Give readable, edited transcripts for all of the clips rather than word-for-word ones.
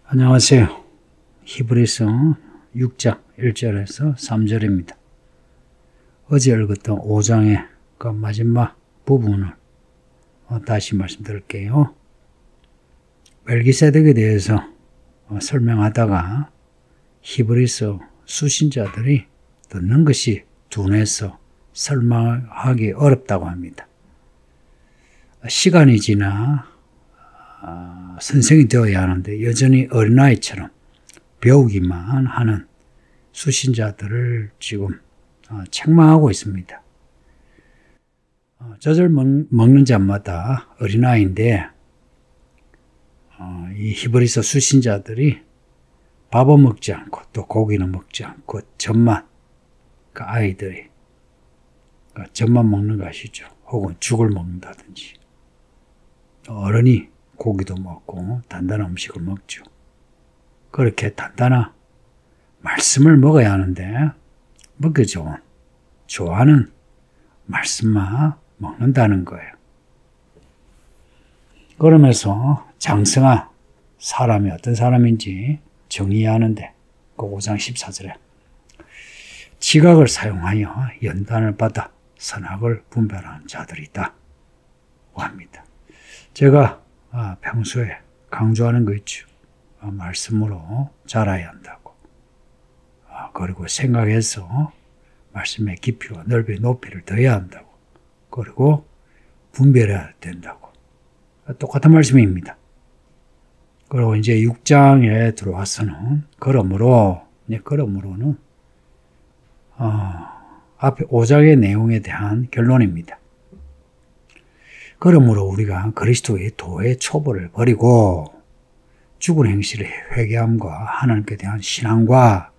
안녕하세요. 히브리서 6장 1절에서 3절입니다. 어제 읽었던 5장의 그 마지막 부분을 다시 말씀드릴게요. 멜기세덱에 대해서 설명하다가 히브리서 수신자들이 듣는 것이 둔해서 설명하기 어렵다고 합니다. 시간이 지나 선생이 되어야 하는데 여전히 어린아이처럼 배우기만 하는 수신자들을 지금 책망하고 있습니다. 젖을 먹는 자마다 어린아이인데 이 히브리서 수신자들이 밥은 먹지 않고 또 고기는 먹지 않고 젖만, 그 아이들이 젖만 먹는 거 아시죠? 혹은 죽을 먹는다든지. 어른이 고기도 먹고 단단한 음식을 먹죠. 그렇게 단단한 말씀을 먹어야 하는데 먹기 좋은, 좋아하는 말씀만 먹는다는 거예요. 그러면서 장성한 사람이 어떤 사람인지 정의하는데 그 5장 14절에 지각을 사용하여 연단을 받아 선악을 분별하는 자들이 있다고 합니다. 제가 평소에 강조하는 거 있죠. 말씀으로 자라야 한다고. 그리고 생각해서 말씀의 깊이와 넓이, 높이를 더해야 한다고. 그리고 분별해야 된다고. 똑같은 말씀입니다. 그리고 이제 6장에 들어와서는 그러므로는 앞에 5장의 내용에 대한 결론입니다. 그러므로 우리가 그리스도의 도의 초보를 버리고 죽은 행실의 회개함과 하나님께 대한 신앙과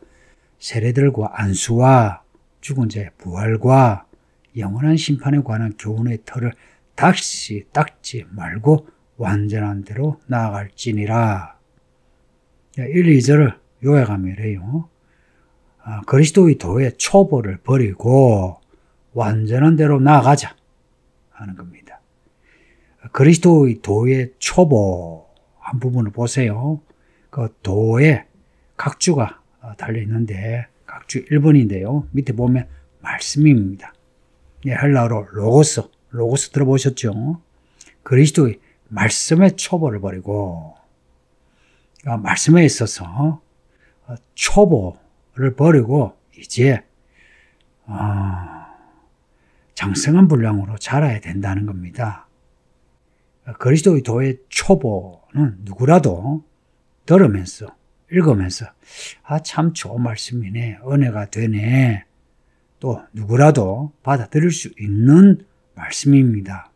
세례들과 안수와 죽은 자의 부활과 영원한 심판에 관한 교훈의 틀을 다시 닦지 말고 완전한 대로 나아갈지니라. 1, 2절을 요약하면 이래요. 그리스도의 도의 초보를 버리고 완전한 대로 나아가자 하는 겁니다. 그리스도의 도의 초보 한 부분을 보세요. 그 도에 각주가 달려있는데 각주 1번인데요. 밑에 보면 말씀입니다. 헬라어로 로고스 들어보셨죠? 그리스도의 말씀의 초보를 버리고 말씀에 있어서 초보를 버리고 이제 장성한 분량으로 자라야 된다는 겁니다. 그리스도의 도의 초보는 누구라도 들으면서 읽으면서 참 좋은 말씀이네, 은혜가 되네, 또 누구라도 받아들일 수 있는 말씀입니다.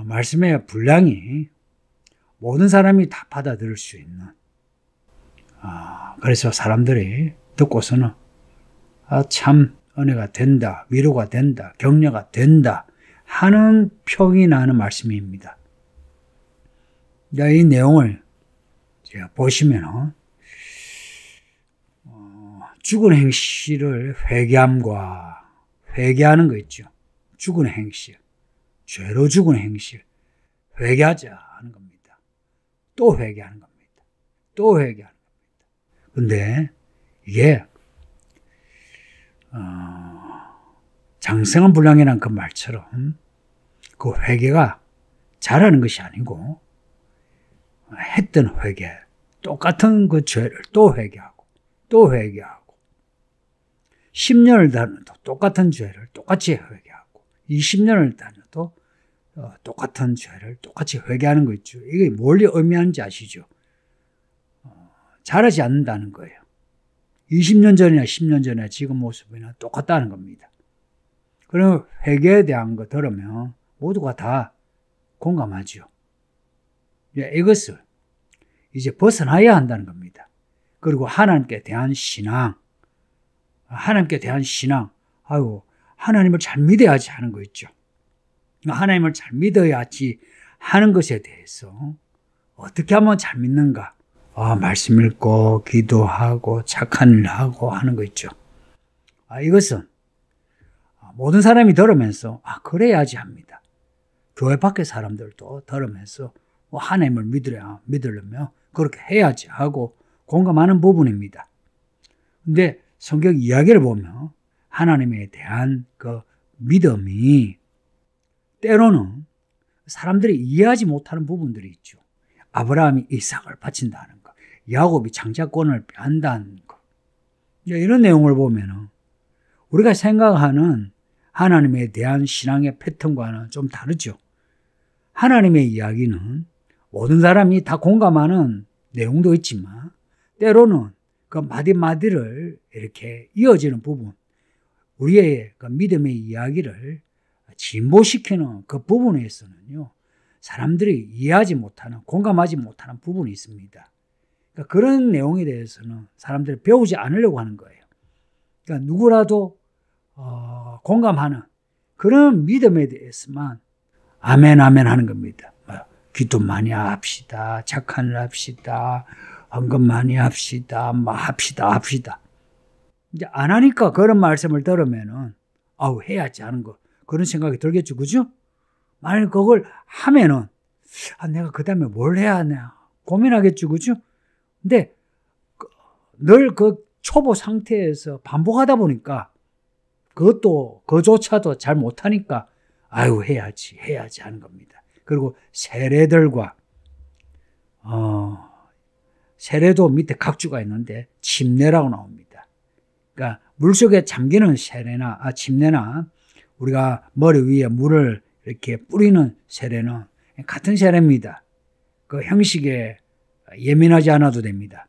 말씀의 분량이 모든 사람이 다 받아들일 수 있는, 그래서 사람들이 듣고서는 참 은혜가 된다, 위로가 된다, 격려가 된다 하는 평이 나는 말씀입니다. 이 내용을 제가 보시면 죽은 행실을 회개하는 거 있죠. 죽은 행실, 죄로 죽은 행실, 회개하자 하는 겁니다. 또 회개하는 겁니다. 또 회개하는 겁니다. 근데 이게 장성한 분량이라는 그 말처럼 그 회개가 잘하는 것이 아니고 했던 회개, 똑같은 그 죄를 또 회개하고 또 회개하고 10년을 다녀도 똑같은 죄를 똑같이 회개하고 20년을 다녀도 똑같은 죄를 똑같이 회개하는 거 있죠. 이게 뭘 의미하는지 아시죠? 잘하지 않는다는 거예요. 20년 전이나 10년 전이나 지금 모습이나 똑같다는 겁니다. 그럼 회개에 대한 거 들으면 모두가 다 공감하죠. 이것을 이제 벗어나야 한다는 겁니다. 그리고 하나님께 대한 신앙, 하나님을 잘 믿어야지 하는 거 있죠. 하나님을 잘 믿어야지 하는 것에 대해서 어떻게 하면 잘 믿는가? 말씀 읽고 기도하고 착한 일 하고 하는 거 있죠. 이것은 모든 사람이 들으면서 그래야지 합니다. 교회 밖의 사람들도 들으면서 하나님을 믿으려면 그렇게 해야지 하고 공감하는 부분입니다. 근데 성경 이야기를 보면 하나님에 대한 그 믿음이 때로는 사람들이 이해하지 못하는 부분들이 있죠. 아브라함이 이삭을 바친다는 것, 야곱이 장자권을 빼앗는다는 것. 이런 내용을 보면 우리가 생각하는 하나님에 대한 신앙의 패턴과는 좀 다르죠. 하나님의 이야기는 모든 사람이 다 공감하는 내용도 있지만 때로는 그 마디마디를 이렇게 이어지는 부분, 우리의 그 믿음의 이야기를 진보시키는 그 부분에서는요, 사람들이 이해하지 못하는, 공감하지 못하는 부분이 있습니다. 그러니까 그런 내용에 대해서는 사람들이 배우지 않으려고 하는 거예요. 그러니까 누구라도 공감하는 그런 믿음에 대해서만 아멘 아멘 하는 겁니다. 기도 많이 합시다. 착한 일 합시다. 헌금 많이 합시다. 합시다. 이제 안 하니까 그런 말씀을 들으면은 해야지 하는 거 그런 생각이 들겠죠, 그죠? 만약 그걸 하면은 내가 그 다음에 뭘 해야 하냐 고민하겠죠, 그죠? 근데 늘 그 초보 상태에서 반복하다 보니까 그조차도 잘 못하니까 해야지 하는 겁니다. 그리고 세례들과 세례도 밑에 각주가 있는데 침례라고 나옵니다. 그러니까 물속에 잠기는 세례나 침례나 우리가 머리 위에 물을 이렇게 뿌리는 세례는 같은 세례입니다. 그 형식에 예민하지 않아도 됩니다.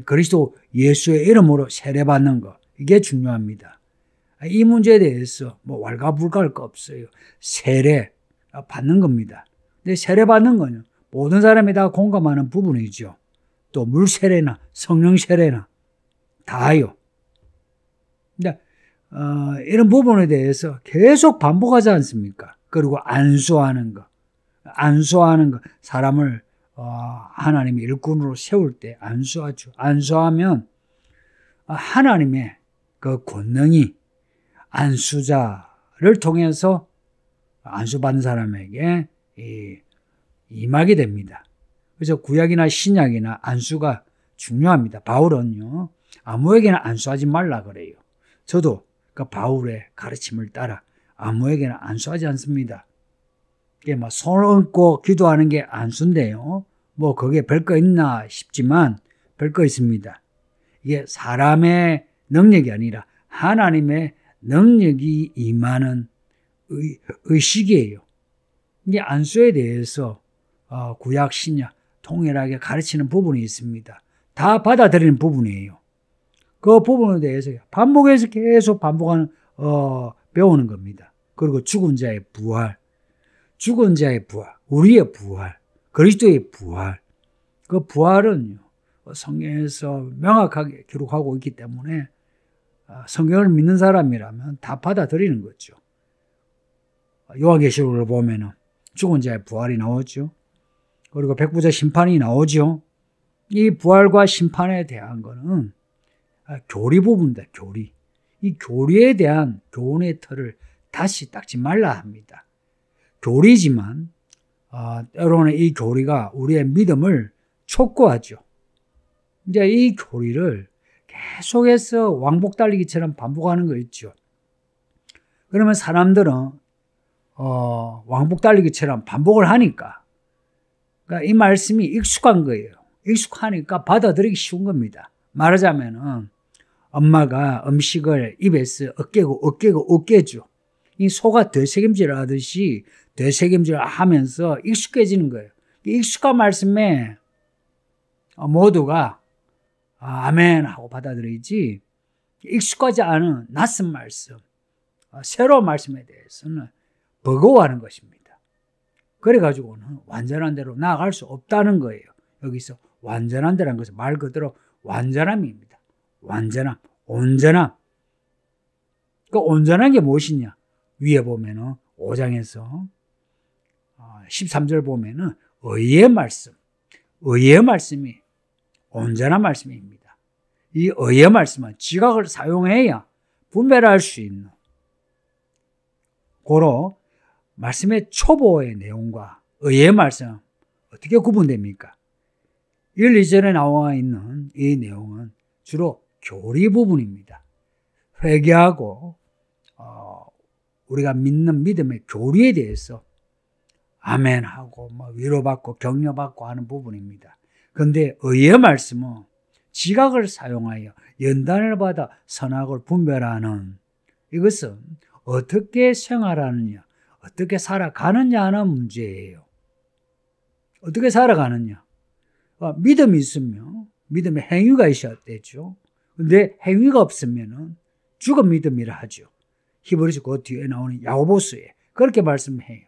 그리스도 예수의 이름으로 세례받는 거, 이게 중요합니다. 이 문제에 대해서 왈가불가할 거 없어요. 세례 받는 겁니다. 근데 세례 받는 거는 모든 사람이 다 공감하는 부분이죠. 또 물 세례나 성령 세례나 다요. 근데 이런 부분에 대해서 계속 반복하지 않습니까? 그리고 안수하는 거, 사람을 하나님의 일꾼으로 세울 때 안수하죠. 안수하면 하나님의 그 권능이 안수자를 통해서 안수받는 사람에게 임하게 됩니다. 그래서 구약이나 신약이나 안수가 중요합니다. 바울은요, 아무에게나 안수하지 말라 그래요. 저도 그 바울의 가르침을 따라 아무에게나 안수하지 않습니다. 이게 손을 얹고 기도하는 게 안수인데요. 그게 별거 있나 싶지만 별거 있습니다. 이게 사람의 능력이 아니라 하나님의 능력이 임하는 의식이에요. 이게 안수에 대해서 구약, 신약 통일하게 가르치는 부분이 있습니다. 다 받아들이는 부분이에요. 그 부분에 대해서 반복해서 계속 반복하는 배우는 겁니다. 그리고 죽은 자의 부활, 우리의 부활, 그리스도의 부활. 그 부활은요, 성경에서 명확하게 기록하고 있기 때문에 성경을 믿는 사람이라면 다 받아들이는 거죠. 요한계시록을 보면은 죽은 자의 부활이 나오죠. 그리고 백부자 심판이 나오죠. 이 부활과 심판에 대한 거는 교리 부분이다, 교리. 이 교리에 대한 교훈의 틀을 다시 닦지 말라 합니다. 교리지만 때로는 이 교리가 우리의 믿음을 촉구하죠. 이제 이 교리를 계속해서 왕복 달리기처럼 반복하는 거 있죠. 그러면 사람들은 왕복 달리기처럼 반복을 하니까, 그러니까 이 말씀이 익숙한 거예요. 익숙하니까 받아들이기 쉬운 겁니다. 말하자면은 엄마가 음식을 입에서 으깨죠. 이 소가 되새김질 하듯이 되새김질 하면서 익숙해지는 거예요. 익숙한 말씀에 모두가 아멘 하고 받아들이지, 익숙하지 않은 낯선 말씀, 새로운 말씀에 대해서는 버거워하는 것입니다. 그래가지고는 완전한 대로 나아갈 수 없다는 거예요. 여기서 완전한 데라는 것은 말 그대로 완전함입니다. 완전함, 온전함. 그 온전한 게 무엇이냐? 위에 보면은 5장에서 13절 보면은 의의 말씀이 온전한 말씀입니다. 이 의의 말씀은 지각을 사용해야 분별할 수 있는 고로 말씀의 초보의 내용과 의의 말씀, 어떻게 구분됩니까? 1, 2절에 나와 있는 이 내용은 주로 교리 부분입니다. 회개하고 우리가 믿는 믿음의 교리에 대해서 아멘하고 위로받고 격려받고 하는 부분입니다. 그런데 의의 말씀은 지각을 사용하여 연단을 받아 선악을 분별하는, 이것은 어떻게 생활하느냐, 어떻게 살아가느냐 하는 문제예요. 어떻게 살아가느냐. 믿음이 있으면 믿음의 행위가 있어야 되죠. 근데 행위가 없으면 죽은 믿음이라 하죠. 히브리서 그 뒤에 나오는 야고보서에 그렇게 말씀해요.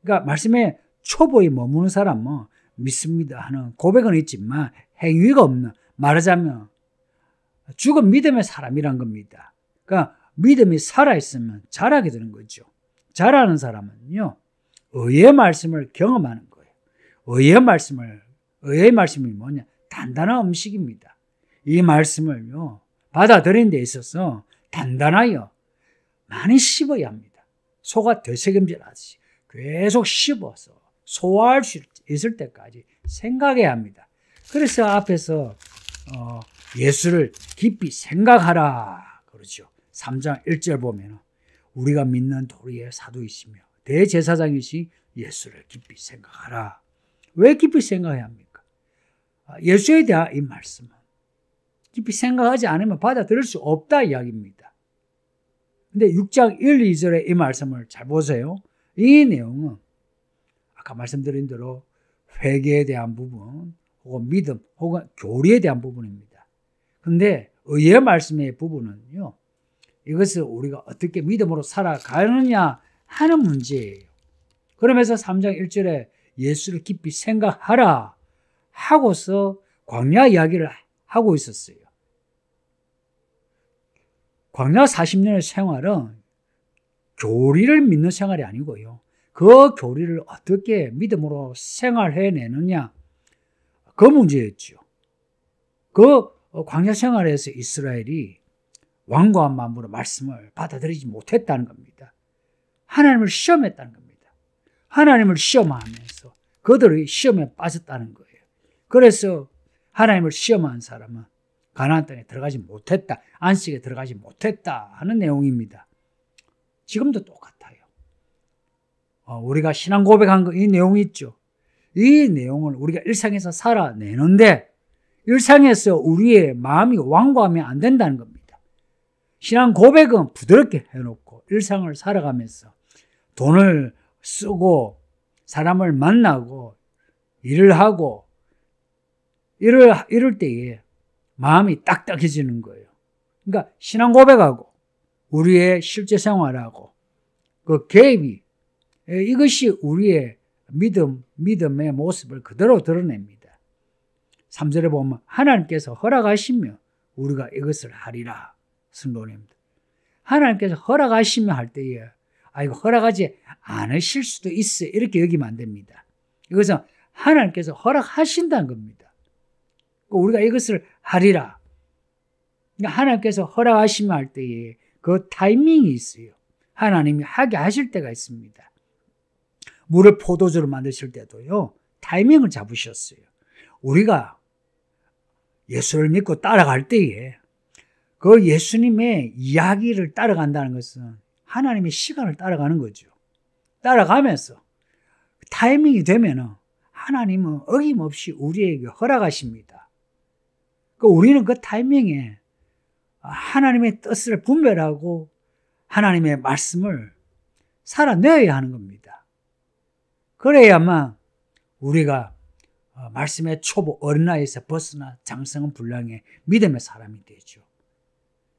그러니까 말씀에 초보에 머무는 사람은 믿습니다 하는 고백은 있지만 행위가 없는, 말하자면 죽은 믿음의 사람이란 겁니다. 그러니까 믿음이 살아있으면 자라게 되는 거죠. 자라는 사람은요, 의의 말씀을 경험하는 거예요. 의의 말씀이 뭐냐? 단단한 음식입니다. 이 말씀을요, 받아들이는 데 있어서 단단하여 많이 씹어야 합니다. 소가 되새김질하듯이 계속 씹어서 소화할 수 있을 때까지 생각해야 합니다. 그래서 앞에서 예수를 깊이 생각하라 그러죠. 3장 1절 보면 우리가 믿는 도리의 사도이시며 대제사장이시 예수를 깊이 생각하라. 왜 깊이 생각해야 합니까? 예수에 대한 이 말씀은 깊이 생각하지 않으면 받아들일 수 없다 이야기입니다. 근데 6장 1, 2절의 이 말씀을 잘 보세요. 이 내용은 아까 말씀드린 대로 회개에 대한 부분, 혹은 믿음, 혹은 교리에 대한 부분입니다. 근데 의의 말씀의 부분은요, 이것을 우리가 어떻게 믿음으로 살아가느냐 하는 문제예요. 그러면서 3장 1절에 예수를 깊이 생각하라 하고서 광야 이야기를 하고 있었어요. 광야 40년의 생활은 교리를 믿는 생활이 아니고요, 그 교리를 어떻게 믿음으로 생활해내느냐, 그 문제였죠. 그 광야 생활에서 이스라엘이 완고한 마음으로 말씀을 받아들이지 못했다는 겁니다. 하나님을 시험했다는 겁니다. 하나님을 시험하면서 그들의 시험에 빠졌다는 거예요. 그래서 하나님을 시험한 사람은 가나안 땅에 들어가지 못했다, 안식에 들어가지 못했다 하는 내용입니다. 지금도 똑같아요. 우리가 신앙 고백한 거, 이 내용이 있죠. 이 내용을 우리가 일상에서 살아내는데 일상에서 우리의 마음이 완고하면 안 된다는 겁니다. 신앙 고백은 부드럽게 해놓고 일상을 살아가면서 돈을 쓰고 사람을 만나고 일을 하고 이럴 때에 마음이 딱딱해지는 거예요. 그러니까 신앙 고백하고 우리의 실제 생활하고 그 갭이, 이것이 우리의 믿음의 모습을 그대로 드러냅니다. 3절에 보면 하나님께서 허락하시며 우리가 이것을 하리라 승론입니다. 하나님께서 허락하시며 할 때에 이거 허락하지 않으실 수도 있어 이렇게 여기면 안 됩니다. 이것은 하나님께서 허락하신다는 겁니다. 우리가 이것을 하리라. 그러니까 하나님께서 허락하시며 할 때에 그 타이밍이 있어요. 하나님이 하게 하실 때가 있습니다. 물을 포도주로 만드실 때도요, 타이밍을 잡으셨어요. 우리가 예수를 믿고 따라갈 때에 그 예수님의 이야기를 따라간다는 것은 하나님의 시간을 따라가는 거죠. 따라가면서 타이밍이 되면은 하나님은 어김없이 우리에게 허락하십니다. 우리는 그 타이밍에 하나님의 뜻을 분별하고 하나님의 말씀을 살아내야 하는 겁니다. 그래야만 우리가 말씀의 초보 어린아이에서 벗어나 장성한 분량의 믿음의 사람이 되죠.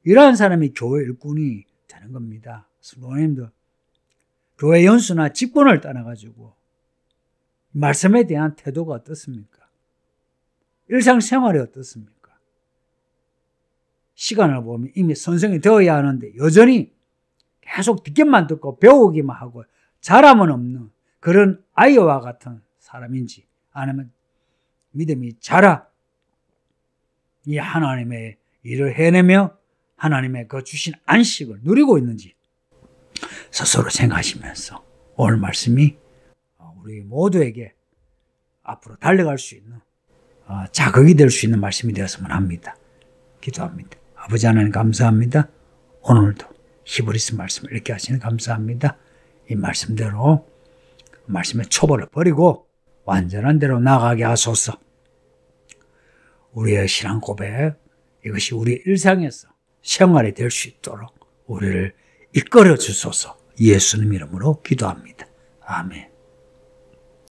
이러한 사람이 교회 일꾼이 되는 겁니다. 성도님들, 교회 연수나 직분을 떠나가지고 말씀에 대한 태도가 어떻습니까? 일상생활이 어떻습니까? 시간을 보면 이미 선생이 되어야 하는데 여전히 계속 듣기만 듣고 배우기만 하고 자람은 없는 그런 아이와 같은 사람인지, 아니면 믿음이 자라 이 하나님의 일을 해내며 하나님의 그 주신 안식을 누리고 있는지 스스로 생각하시면서 오늘 말씀이 우리 모두에게 앞으로 달려갈 수 있는 자극이 될 수 있는 말씀이 되었으면 합니다. 기도합니다. 아버지 하나님 감사합니다. 오늘도 히브리서 말씀을 읽게 하시는 감사합니다. 이 말씀대로 말씀의 초벌을 버리고 완전한 대로 나가게 하소서. 우리의 신앙 고백, 이것이 우리 일상에서 생활이 될 수 있도록 우리를 이끌어 주소서. 예수님 이름으로 기도합니다. 아멘.